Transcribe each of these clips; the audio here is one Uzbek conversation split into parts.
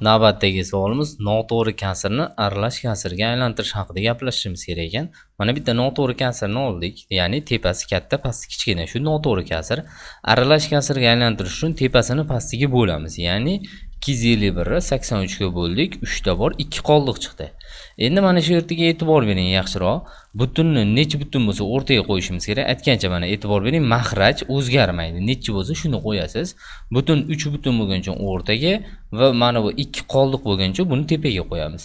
Navbatdagi savolimiz noto'g'ri kasrni aralash kasrga aylantirish haqida gaplashishimiz kerak ekan. Mana bitta noto'g'ri kasrni oldik, ya'ni tepasi katta, pasti kichkina. Shu noto'g'ri kasr aralash kasrga aylantirish uchun tepasini pastiga bo'lamiz. Ya'ni 251 ni 83 ga bo'ldik, 3 ta bor, 2 qoldiq chiqdi. Endi mana shu yerga e'tibor bering yaxshiroq. Butunni necha butun bo'lsa o'rtaga qo'yishimiz kerak. Aytgancha mana e'tibor bering, mahraj o'zgarmaydi. Necha bo'lsa shuni qo'yasiz. Butun 3 butun bo'lguncha o'rtaga va mana bu 2 qoldiq bo'lguncha buni tepaga qo'yamiz.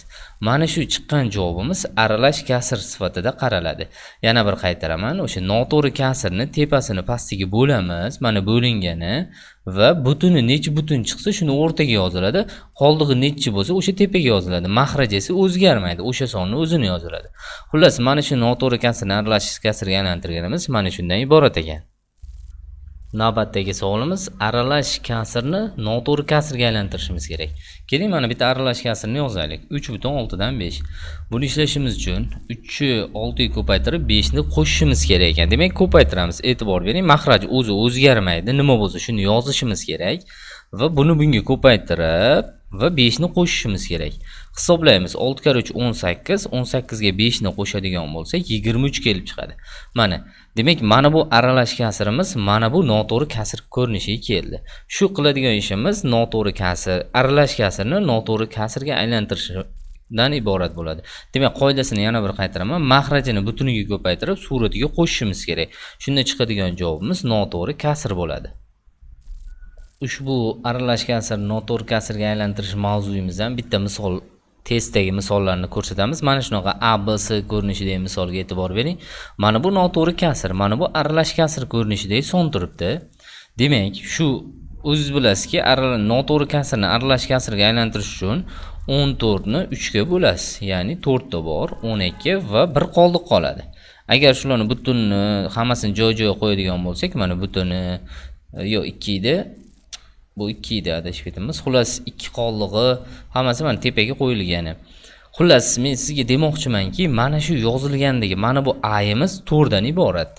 Mana shu chiqqan javobimiz aralash kasr sifatida qaraladi. Yana bir qaytaraman, o'sha noto'g'ri kasrni tepasini pastiga bo'lamiz. Mana bo'lingani va butuni necha butun chiqsa shuni o'rtaga yoziladi. Qoldig'i necha bo'lsa o'sha tepaga yoziladi. Mahraj esa o'zgarmaydi. O'sha sonning o'zini yoziladi. Xullas, mana shu noto'g'ri kasrni aralash kasrga aylantirganimiz mana shundan iborat ekan. Navbatdagi savolimiz aralash kasrni noto'g'ri kasrga aylantirishimiz kerak. Keling, mana bitta aralash kasrni yozaylik. 3/6 dan 5. Buni ishlashimiz uchun 3 ni 6 ga ko'paytirib 5 ni qo'shishimiz kerak ekan. Demak, ko'paytiramiz. E'tibor bering, mahraj o'zi o'zgarmaydi. Nima bo'lsa shuni yozishimiz kerak va buni bunga ko'paytirib va 5 ni qo'shishimiz kerak. Hisoblaymiz. 6 kare 3 18, 18 ga 5 ni qo'shadigan bo'lsak 23 kelib chiqadi. Mana, demak, mana bu aralash kasrimiz mana bu noto'g'ri kasr ko'rinishiga keldi. Shu qiladigan ishimiz noto'g'ri kasr, aralash kasrni noto'g'ri kasrga aylantirishdan iborat bo'ladi. Demak, qoidasini yana bir qaytaraman. Mahrajini butuniga ko'paytirib suratiga qo'shishimiz kerak. Shunda chiqadigan javobimiz noto'g'ri kasr bo'ladi. Ushbu aralash kasr noto'g'ri kasrga aylantirish mavzuyimizdan bitta misol, testdagi misollarni ko'rsatamiz. Mana shunaqa ABC ko'rinishidagi misolga e'tibor bering. Mana bu noto'g'ri kasr, mana bu aralash kasr ko'rinishidagi son turibdi. Demak, shu o'zingiz bilasizki, noto'g'ri kasrni aralash kasrga aylantirish uchun 14 ni 3 ga bo'lasiz. Ya'ni 4 ta bor, 12 va 1 qoldiq qoladi. Agar shularni butunni hammasini joy-joyiga qo'yadigan bo'lsak, mana butuni yo'q 2 edi. Bu 2 edi, adashib ketamiz. Xullas 2 qoldig'i hammasi mana tepaga qo'yilgani. Xullas, men sizga demoqchimanki, mana shu yozilgandagi mana bu A'imiz 4 dan iborat.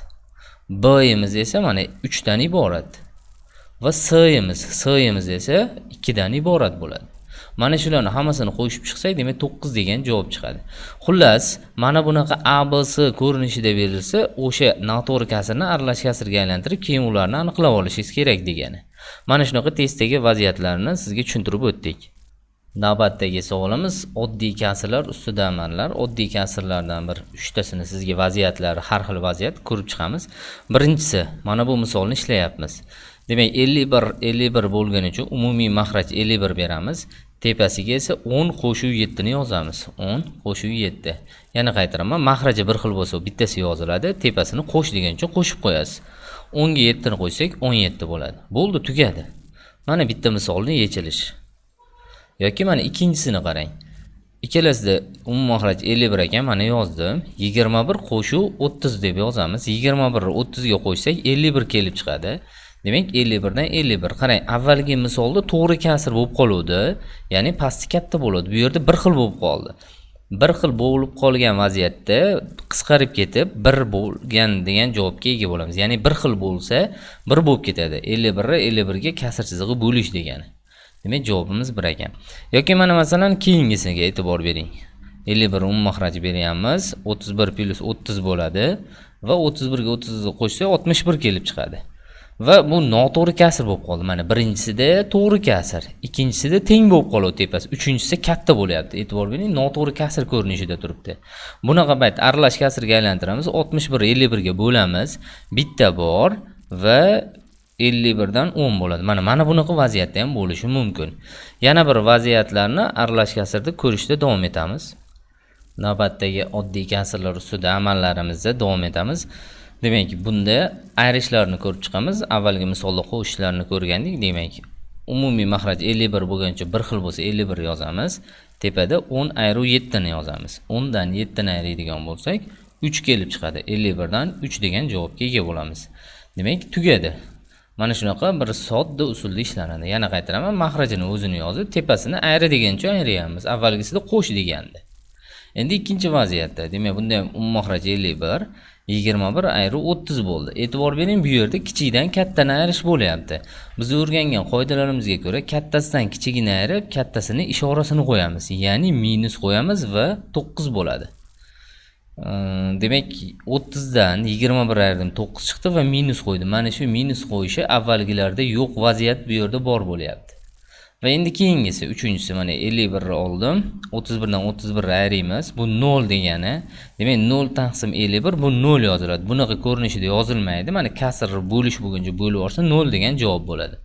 B'imiz esa mana 3 dan iborat. Va S'imiz esa 2 dan iborat bo'ladi. Mana shularni hammasini qo'shib chiqsak, demak 9 degan javob chiqadi. Xullas, mana bunaqa ABC ko'rinishida berilsa, o'sha noto'g'ri kasrni aralash kasrga aylantirib, keyin ularni aniqlab olishingiz kerak degani. Mana shunaqa testdagi vaziyatlarni sizga tushuntirib o'tdik. Navbatdagi savolimiz oddiy kasrlar ustida amallar. Oddiy kasrlardan bir 3 tasini sizga vaziyatlar, har xil vaziyat ko'rib chiqamiz. Birinchisi, mana bu misolni ishlayapmiz. Demak, 51 bo'lgani uchun umumiy mahraj 51 beramiz. Tepasiga esa 10 qo'shuv 7 ni yozamiz. 10 qo'shuv 7. Yana qaytaraman, mahraji bir xil bo'lsa, bittasi yoziladi, tepasini qo'sh degancha qo'shib qo'yasiz. 10 ga 7 ni qo'ysak 17 bo'ladi. Bo'ldi, tugadi. Mana bitta misolning yechilishi. Yoki mana ikkinchisini qarang. Ikkalasida umumiy mahraj 51 ekan, mana yozdim. 21 qo'shuv 30 deb yozamiz. 21 ni 30 ga qo'shsak 51 kelib chiqadi. Demak, 51 dan 51. Qarang, avvalgi misolda to'g'ri kasr bo'lib qoluvdi, ya'ni pasti katta bo'ladi. Bu yerda bir xil bo'lib qoldi. Bir xil bo'lib qolgan vaziyatda qisqarib ketib, 1 bo'lgan degan javobga ega bo'lamiz. Ya'ni bir xil bo'lsa, 1 bo'lib ketadi. 51 ni 51 ga kasr chizig'i bo'lish degani. Demak, javobimiz 1 ekan. Yoki mana masalan keyingisiga e'tibor bering. 51 umumiy mahraj beryapmiz. 31 plus 30 bo'ladi va 31 ga 30 qo'shsak 61 kelib chiqadi. Va bu noto'g'ri kasr bo'lib qoldi. Mana birinchisida to'g'ri kasr, ikkinchisida teng bo'lib qoladi tepasi, uchinchisi katta bo'lyapti. E'tibor bering, noto'g'ri kasr ko'rinishida turibdi. Bunaqa payt aralash kasrga aylantiramiz. 61 51 ga bo'lamiz. Bitta bor va 51 dan 10 bo'ladi. Mana bunaqa vaziyatda ham bo'lishi mumkin. Yana bir vaziyatlarni aralash kasrda ko'rishda davom etamiz. Navbatdagi oddiy kasrlar ustida amallarimizda davom etamiz. Demak, bunda ayrishlarni ko'rib chiqamiz. Avvalgi misolda qo'shishlarni ko'rgandik. Demak, umumiy mahraj 51 bo'lgancha bir xil bo'lsa 51 yozamiz. Tepada 10 ayru 7 ni yozamiz. 10 dan 7 ni ayriydigan bo'lsak 3 kelib chiqadi. 51 dan 3 degan javobga ega bo'lamiz. Demak, tugadi. Mana shunaqa bir sodda usulda ishlanadi. Yana qaytaraman, mahrajini o'zini yozib, tepasini ayri degancha ayriyamiz. Avvalgisida qo'sh degandi. Endi ikkinchi vaziyatda, demak, bunda ham umumiy mahraj 51. 21 ayri 30 bo'ldi. E'tibor bering, bu yerda kichikdan kattani ayirish bo'lyapti. Biz o'rgangan qoidalarimizga ko'ra kattasidan kichigini ayirib, kattasini ishorasini qo'yamiz. Ya'ni minus qo'yamiz va 9 bo'ladi. Demak, 30 dan 21 ayirdim, 9 chiqdi va minus qo'ydim. Mana shu minus qo'yishi avvalgilarda yo'q vaziyat bu yerda bor bo'lyapti. Va endi keyingisi, uchinchisi, mana 51 ni oldim. 31 dan 31 ayiramiz. Bu 0 degani. Demak, 0 taqsim 51 bu 0 yoziladi. Bunaqa ko'rinishida yozilmaydi. Mana kasr bo'lish bo'lguncha bo'lib olsa 0 degan javob bo'ladi.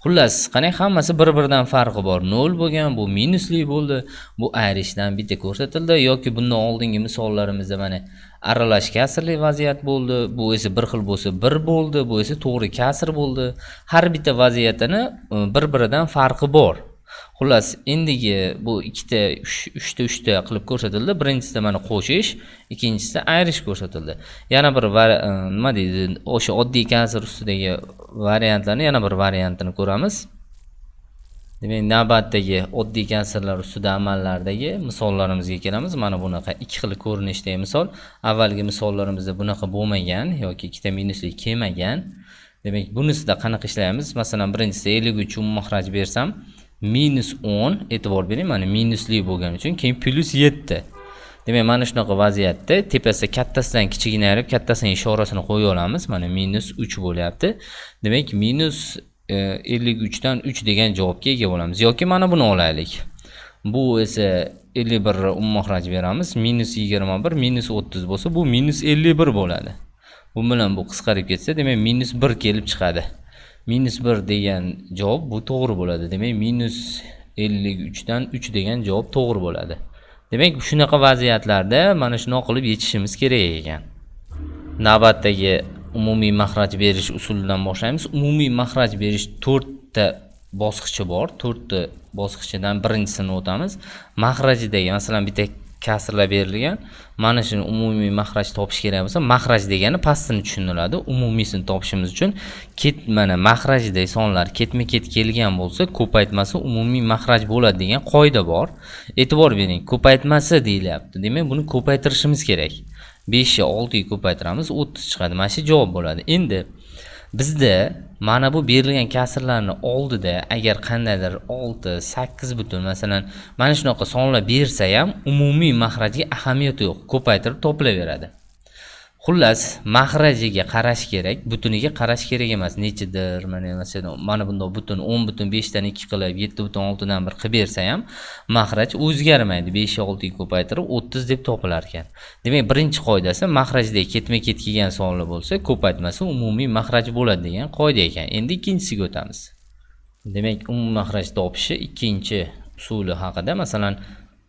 Xullas, qani hammasi bir-biridan farqi bor. 0 bo'lgan, bu minusli bo'ldi. Bu ayrishdan bitta ko'rsatildi yoki bundan oldingi misollarimizda mana aralash kasrli vaziyat bo'ldi. Bu esa bir xil bo'lsa 1 bo'ldi, bu esa to'g'ri kasr bo'ldi. Har bitta vaziyatini bir-biridan farqi bor. Xullas, endigi bu ikkita 3ta qilib ko'rsatildi. Birinchisida mana qo'shish, ikkinchisida ayirish ko'rsatildi. Yana bir nima deydi, o'sha oddiy kasr ustidagi variantlarni yana bir variantini ko'ramiz. Demak, navbatdagi oddiy kasrlar ustida amallardagi misollarimizga kelamiz. Mana bunaqa ikki xil ko'rinishdagi misol. Avvalgi misollarimizda bunaqa bo'lmagan yoki ikkita minusli kelmagan. Demak, bunisida qanaqa ishlaymiz? Masalan, birinchisida 53 umumxaraj bersam, minus 10, e'tibor bering, mana minusli bo'lgani uchun keyin plus 7. Demak, mana shunaqa vaziyatda tepasida kattasidan kichigini ayirib, kattasining ishorasini qo'ya olamiz. Mana minus 3 bo'lyapti. Demak, minus 53 dan 3 degan javobga ega bo'lamiz. Yoki mana buni olaylik. Bu esa 51 umumxaraj beramiz. Minus 21 minus 30 bo'lsa, bu minus 51 bo'ladi. Bu bilan bu qisqarib ketsa, demak minus 1 kelib chiqadi. Minus 1 degan javob bu to'g'ri bo'ladi. Demak, minus 53 dan 3 degan javob to'g'ri bo'ladi. Demak, shunaqa vaziyatlarda mana shuni qilib yechishimiz kerak ekan. Navbatdagi umumiy maxraj berish usulidan boshlaymiz. Umumiy maxraj berish 4 ta bosqichi bor. 4 ta bosqichidan birinchisini o'tamiz. Maxrajidagi, masalan, bitta kasrlar berilgan. Mana shuni umumiy maxraj topish kerak bo'lsa, maxraj degani pastini tushuniladi. Umumiysini topishimiz uchun mana maxrajdagi sonlar ketma-ket kelgan bo'lsa, ko'paytmasi umumiy maxraj bo'ladi degan qoida bor. E'tibor bering, ko'paytmasi deyilyapti. Demak, buni ko'paytirishimiz kerak. 5 ni 6 ga ko'paytiramiz, 30 chiqadi. Mana shu javob bo'ladi. Endi bizda mana bu berilgan kasrlarning oldida agar qandaydir 6, 8 butun, masalan, mana shunaqa sonlar bersa ham umumiy maxrajga ahamiyati yo'q, ko'paytirib topilaveradi. Xullas, maxrajiga qarash kerak, butuniga qarash kerak emas. Nechidir, mana bundoq butun 10 butun 5 dan 2 qilib 7 butun 6 dan 1 qilib bersa ham maxraj o'zgarmaydi. 5 ni 6 ga ko'paytirib 30 deb topilar ekan. Demak, birinchi qoidasi maxrajdagi ketma-ket kelgan sonlar bo'lsa, ko'paytmasi umumiy maxraj bo'ladi degan qoida ekan. Endi ikkinchisiga o'tamiz. Demak, umumiy maxraj topishi ikkinchi usuli haqida, masalan,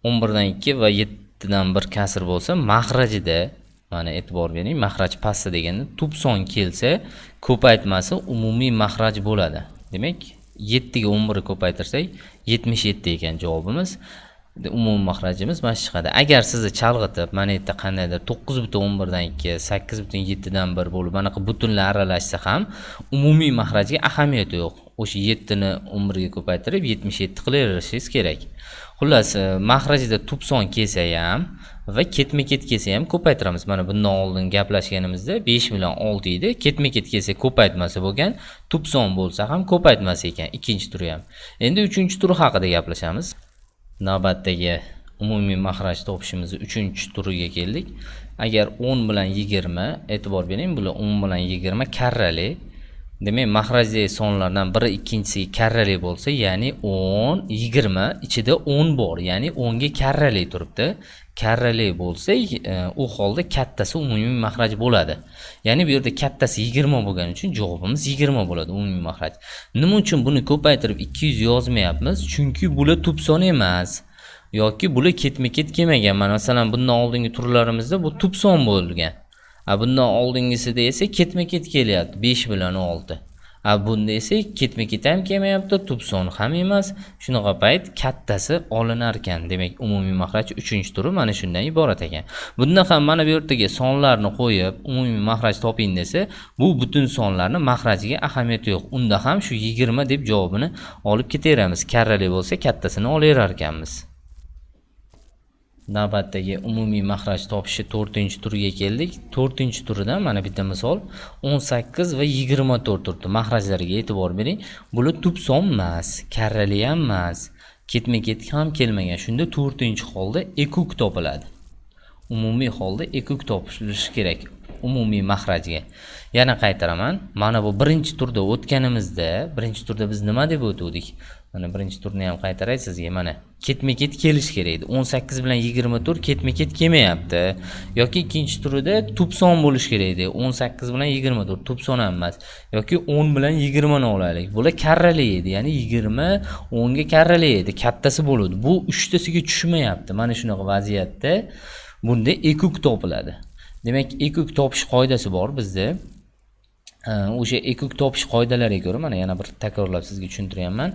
11 dan 2 va 7 dan 1 kasr bo'lsa, maxrajida mana e'tibor bering, maxraj pasti deganda tub son kelsa, ko'paytmasi umumiy maxraj bo'ladi. Demak, 7 ga 11 ni ko'paytirsak, 77 ekan javobimiz. Umumiy maxrajimiz mana shu chiqadi. Agar sizni chalg'itib, mana bu yerda qandaydir 9.11 dan 2, 8.7 dan 1 bo'lib, anaqa butunlar aralashsa ham umumiy maxrajga ahamiyati yo'q. O'sha 7 ni 11 ga ko'paytirib 77 qilaverishingiz kerak. Xullas, maxrajida tub son kelsa ham va ketma-ket kelsa ham ko'paytiramiz. Mana bundan oldin gaplashganimizda 5 bilan 6 edi. Ketma-ket kelsa ko'paytmasi bo'lgan, tub son bo'lsa ham ko'paytmasi ekan, ikkinchi turi ham. Endi uchinchi turi haqida gaplashamiz. Navbatdagi umumiy maxraj topishimiz 3-turiga keldik. Agar 10 bilan 20, e'tibor bering, bular 10 bilan 20 karrali. Demak, maxrajdagi sonlardan biri ikkinchisiga karrali bo'lsa, ya'ni 10, 20 ichida 10 bor, ya'ni 10 ga karrali turibdi. Karrali bo'lsa, u holda kattasi umumiy maxraj bo'ladi. Ya'ni bu yerda kattasi 20 bo'lgani uchun javobimiz 20 bo'ladi umumiy maxraj. Nima uchun buni ko'paytirib 200 yozmayapmiz? Chunki bular tub son emas yoki bular ketma-ket kelmagan. Mana masalan, bundan oldingi turlarimizda bu tub son bo'lgan. Bundan oldingisida esa ketma-ket kelyapti 5 bilan 6. Bunda esa ketma-ket ham kelmayapti, tub son ham emas. Shunaqa payt kattasi olinar ekan. Demak, umumiy maxraj 3-turi mana shundan iborat ekan. Bunda ham mana bu yerdaga sonlarni qo'yib, umumiy maxraj toping desa, bu butun sonlarni maxrajiga ahamiyati yo'q. Unda ham shu 20 deb javobini olib ketaveramiz. Karrali bo'lsa, kattasini olaverar ekanmiz. Navbatdagi umumiy maxraj topishni 4-turiga keldik. 4-turida mana bitta misol 18 va 24 turibdi. Maxrajlarga e'tibor bering. Bular tub son emas, karrali ham emas, ketma-ket ham kelmagan. Shunda 4-holda ekuk topiladi. Umumiy holda ekuk topilishi kerak umumiy maxrajga. Yana qaytaraman. Mana bu birinchi turda o'tganimizda, birinchi turda biz nima deb o'tdik? Mana birinchi turni ham qaytaray sizga. Mana ketma-ket kelish kerak edi. 18 bilan 24 ketma-ket kelmayapti. Yoki ikkinchi turida tub son bo'lish kerak edi. 18 bilan 24 tub son ham emas. Yoki 10 bilan 20 ni olaylik. Bular karrali edi. Ya'ni 20 10 ga karrali edi. Kattasi bo'ladi. Bu 3tasiga tushmayapti. Mana shunaqa vaziyatda bunda ekuk topiladi. Demak, ekuk topish qoidasi bor bizda. O'sha ekuk topish qoidalariga ko'ra mana yana bir takrorlab sizga tushuntiryapman.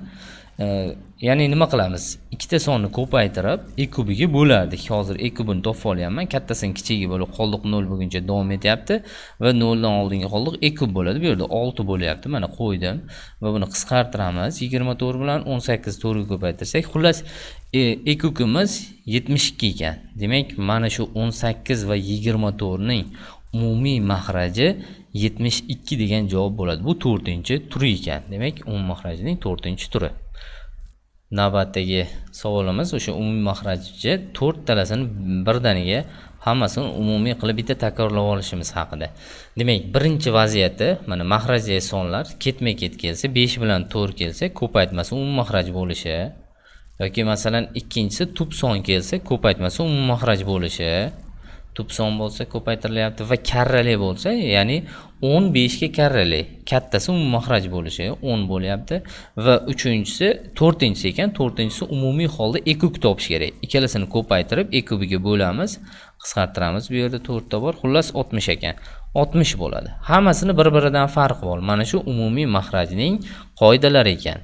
Ya'ni nima qilamiz? Ikkita sonni ko'paytirib ekubiga bo'lardik. Hozir ekubini topib olyapman. Kattasini kichigiga bo'lib qoldiq 0 bo'lguncha davom etyapti va 0 dan oldinga qoldiq ekub bo'ladi. Bu yerda 6 bo'lyapti. Mana qo'ydim va buni qisqartiramiz. 24 bilan 18 to'rtga ko'paytirsak, xullas ekukimiz 72 ekan. Demak, mana shu 18 va 24 ning umumiy maxraji 72 degan javob bo'ladi. Bu 4-turi ekan. Demak, umumiy maxrajning 4-turi. Navbatdagi savolimiz o'sha umumiy maxrajga 4 talasini birdaniga hammasini umumiy qilib bitta takrorlab olishimiz haqida. Demak, birinchi vaziyatda mana maxrajli sonlar ketma-ket kelsa, 5 bilan 4 kelsa, ko'paytmasi umumiy maxraj bo'lishi yoki masalan ikkinchisi tub son kelsa, ko'paytmasi umumiy maxraj bo'lishi, tub son bo'lsa ko'paytirilyapti va karrali bo'lsa, ya'ni 15 ga karrali, kattasi umumiy maxraj bo'lishi 10 bo'lyapti va uchinchisi 4-chi ekan, 4-chisi umumiy holda ekuk topish kerak. Ikkalasini ko'paytirib ekubiga bo'lamiz, qisqartiramiz. Bu yerda 4 ta bor, xullas 60 ekan. 60 bo'ladi. Hammasini bir-biridan farqi bor. Mana shu umumiy maxrajning qoidalari ekan.